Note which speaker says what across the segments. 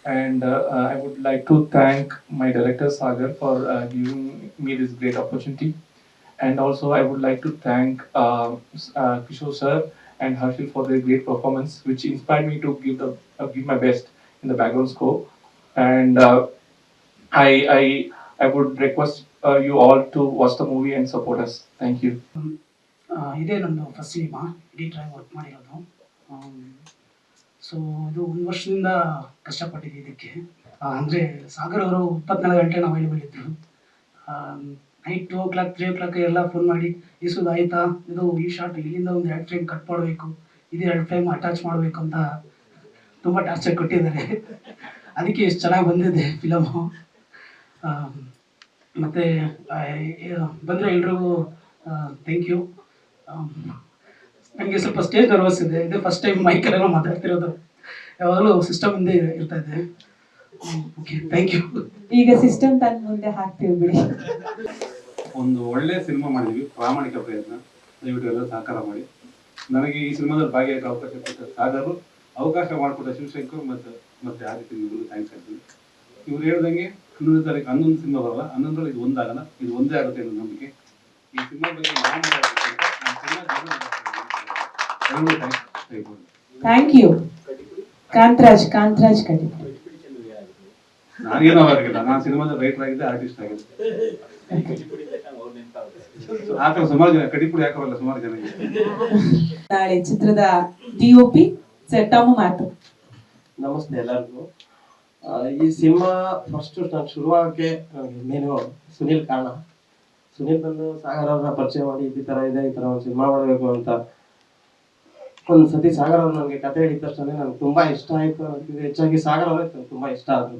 Speaker 1: And I would like to thank my director Sagar for giving me this great opportunity. And also, I would like to thank Kishore sir and Harshil for their great performance, which inspired me to give my best in the background score. And I I would request you all to watch the movie and support us. Thank you.
Speaker 2: ಇದೇ ನಂದು first cinema editor ಆಗಿ work ಮಾಡಿರೋದು. So ಇದು ಒಂದು ವರ್ಷದಿಂದ ಕಷ್ಟಪಟ್ಟಿದ್ದೆ ಇದಕ್ಕೆ. ಅಂದರೆ ಸಾಗರ್ ಅವರು 24 ಗಂಟೆ ಅವೈಲೇಬಲ್ ಇದ್ದರು. ನೈಟ್ 2 o'clock 3 o'clock ಎಲ್ಲ ಫೋನ್ ಮಾಡಿ ಇಸುದು ಆಯಿತಾ, ಇದು ಈ ಶಾರ್ಟ್ ಇಲ್ಲಿಂದ ಒಂದು 2 ಫ್ರೇಮ್ ಕಟ್ ಮಾಡಬೇಕು, ಇದು 2 ಫ್ರೇಮ್ ಅಟ್ಯಾಚ್ ಮಾಡಬೇಕು ಅಂತ ತುಂಬ ಟಾರ್ಚರ್ ಕೊಟ್ಟಿದ್ದಾರೆ. ಅದಕ್ಕೆ ಎಷ್ಟು ಚೆನ್ನಾಗಿ ಬಂದಿದೆ ಫಿಲಮು. ಮತ್ತು ಬಂದರೆ ಎಲ್ರಿಗೂ ಥ್ಯಾಂಕ್ ಯು. ನನಗೆ ಸ್ವಲ್ಪ ಸ್ಟೇಜ್ ನರ್ವಸ್ ಇದೆ. ಇದು ಫಸ್ಟ್ ಟೈಮ್ ಮೈಕಲ್ಲೆಲ್ಲ ಮಾತಾಡ್ತಿರೋದು. ಯಾವಾಗಲೂ ಸಿಸ್ಟಮ್ ಮುಂದೆ ಇರ್ತಾ ಇದೆ. Okay, thank you.
Speaker 3: ಈಗ ಸಿಸ್ಟಮ್ ತನ್ನ ಮುಂದೆ ಹಾಕ್ತೀವಿ ಬಿಡಿ.
Speaker 4: ಒಂದು ಒಳ್ಳೆ ಸಿನಿಮಾ ಮಾಡಿದ್ವಿ, ಪ್ರಾಮಾಣಿಕ ಪ್ರಯತ್ನ. ದಯವಿಟ್ಟು ಎಲ್ಲ ಸಹಕಾರ ಮಾಡಿ. ನನಗೆ ಈ ಸಿನಿಮಾದಲ್ಲಿ ಭಾಗಿಯಾಗಿ ಅವಕಾಶ ಕೊಟ್ಟ ಸಾಗರು, ಅವಕಾಶ ಮಾಡಿಕೊಟ್ಟ ಶಿವಶಂಕರ್ ಮತ್ತೆ ಆದಿತ್ಯ ನಿಮಗೂ ಥ್ಯಾಂಕ್ಸ್ ಹೇಳ್ತೀನಿ. ಇವ್ರು ಹೇಳ್ದಂಗೆ 11 ತಾರೀಕು 11 ಸಿನಿಮಾ ಬರಲ್ಲ, 11ರಲ್ಲಿ ಇದು ಒಂದಾಗಲ್ಲ, ಇದು ಒಂದೇ ಆಗುತ್ತೆ ಅನ್ನೋ ನಂಬಿಕೆ. ಈ ಸಿನಿಮಾ ಬಗ್ಗೆ
Speaker 3: ಥ್ಯಾಂಕ್ ಯು. ಕಾಂತರಾಜ್ ಕಡಿ.
Speaker 4: ನಾನೇನೋ ಆಗಿಲ್ಲ, ನಾನು ಸಿನಿಮಾದ ರೈಟರ್ ಆಗಿದ್ದೆ, ಆರ್ಟಿಸ್ಟ್ ಆಗಿದೆ. ಆತರ ಸುಮಾರು ಜನ ಕಡಿಪುಡಿ ಹಾಕೋಲ್ಲ, ಸುಮಾರು ಜನ.
Speaker 3: ನಾಳೆ ಚಿತ್ರದ ಡಿಒಪಿ ತಮ್ಮ ಮಾತು.
Speaker 5: ನಮಸ್ತೆ ಎಲ್ಲರಿಗೂ. ಈ ಸಿನಿಮಾ ಫಸ್ಟ್ ನಾನು ಶುರುವಾಗಕ್ಕೆ ಮೇನು ಸುನಿಲ್ ಕಾರಣ. ಸುನಿಲ್ ಬಂದು ಸಾಗರ್ ಅವ್ರನ್ನ ಪರಿಚಯ ಮಾಡಿ ಈ ತರ ಇದೆ, ಈ ತರ ಒಂದು ಸಿನಿಮಾ ಮಾಡಬೇಕು ಅಂತ ಒಂದು ಸತಿ ಸಾಗರ್ ಅವ್ರು ನನಗೆ ಕತೆ ಹೇಳಿದ ತಕ್ಷಣ ನನಗೆ ತುಂಬಾ ಇಷ್ಟ ಆಯ್ತು. ಹೆಚ್ಚಾಗಿ ಸಾಗರ್ ಅವರೇ ತುಂಬಾ ಇಷ್ಟ ಆದ್ರು.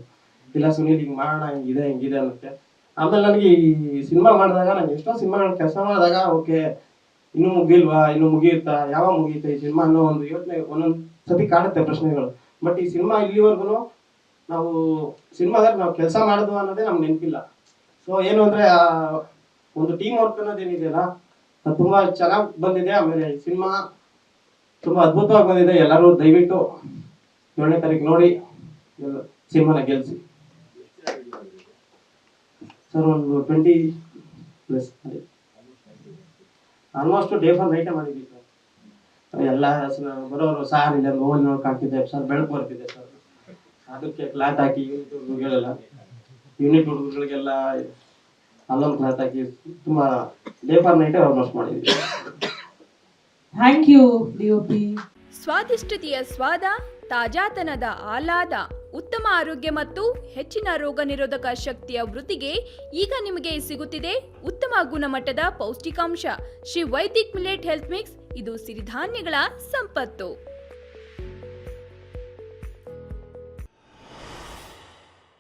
Speaker 5: ಇಲ್ಲ ಸುನಿಲ್ ಹಿಂಗ್ ಮಾಡೋಣ, ಹಿಂಗಿದೆ ಅನ್ನತ್ತೆ. ಆಮೇಲೆ ನನಗೆ ಈ ಸಿನಿಮಾ ಮಾಡಿದಾಗ, ನಾನು ಎಷ್ಟೋ ಸಿನಿಮಾಗಳು ಕೆಲಸ ಮಾಡಿದಾಗ ಓಕೆ ಇನ್ನೂ ಮುಗಿಲ್ವಾ, ಇನ್ನೂ ಮುಗಿಯುತ್ತಾ, ಯಾವಾಗ ಮುಗಿಯುತ್ತೆ ಈ ಸಿನಿಮಾ ಅನ್ನೋ ಒಂದು ಯೋಚನೆ ಒಂದೊಂದು ಸತಿ ಕಾಡುತ್ತೆ ಪ್ರಶ್ನೆಗಳು. ಬಟ್ ಈ ಸಿನಿಮಾ ಇಲ್ಲಿವರೆಗೂ ನಾವು ಸಿನಿಮಾದಲ್ಲಿ ನಾವು ಕೆಲಸ ಮಾಡೋದು ಅನ್ನೋದೇ ನಮ್ಗೆ ನೆನಪಿಲ್ಲ. ಸೊ ಏನು ಅಂದ್ರೆ ಒಂದು ಟೀಮ್ ವರ್ಕ್ ಅನ್ನೋದೇನಿದೆಯಲ್ಲ, ಅದು ತುಂಬಾ ಚೆನ್ನಾಗಿ ಬಂದಿದೆ. ಆಮೇಲೆ ಈ ಸಿನಿಮಾ ತುಂಬಾ ಅದ್ಭುತವಾಗಿ ಬಂದಿದೆ. ಎಲ್ಲರೂ ದಯವಿಟ್ಟು 7ನೇ ತಾರೀಕು ನೋಡಿ ಸಿನಿಮಾನ ಗೆಲ್ಸಿ. ಸರ್ ಒಂದು 20+ ಆಲ್ಮೋಸ್ಟ್ ಡೇ ಫಾರ್ ನೈಟೇ ಮಾಡಿದ್ವಿ ಸರ್. ಎಲ್ಲ ಬರೋರು ಸಾರ್ ಇಲ್ಲ ನೋವು ನೋಡಕ್ ಹಾಕಿದ್ದೆ ಸರ್, ಬೆಳಕು ಬರ್ತಿದ್ದೆ ಸರ್. ಅದಕ್ಕೆ ಕ್ಲಾತ್ ಹಾಕಿ ಯೂನಿಟ್ ಹುಡುಗರಿಗೆಲ್ಲ ಅಲ್ಲೊಂದು ಕ್ಲಾತ್ ಹಾಕಿ ತುಂಬಾ ಡೇ ಫಾರ್ ನೈಟೇ ಆಲ್ಮೋಸ್ಟ್ ಮಾಡಿದ್ವಿ.
Speaker 3: Thank you DOP.
Speaker 6: ಸ್ವಾದಿಷ್ಟತೆಯ ಸ್ವಾದ, ತಾಜಾತನದ ಆಹ್ಲಾದ, ಉತ್ತಮ ಆರೋಗ್ಯ ಮತ್ತು ಹೆಚ್ಚಿನ ರೋಗ ನಿರೋಧಕ ಶಕ್ತಿಯ ವೃದ್ಧಿಗೆ ಈಗ ನಿಮಗೆ ಸಿಗುತ್ತಿದೆ ಉತ್ತಮ ಗುಣಮಟ್ಟದ ಪೌಷ್ಟಿಕಾಂಶ Shri Vaidik millet health mix. ಇದು ಸಿರಿಧಾನ್ಯಗಳ ಸಂಪತ್ತು.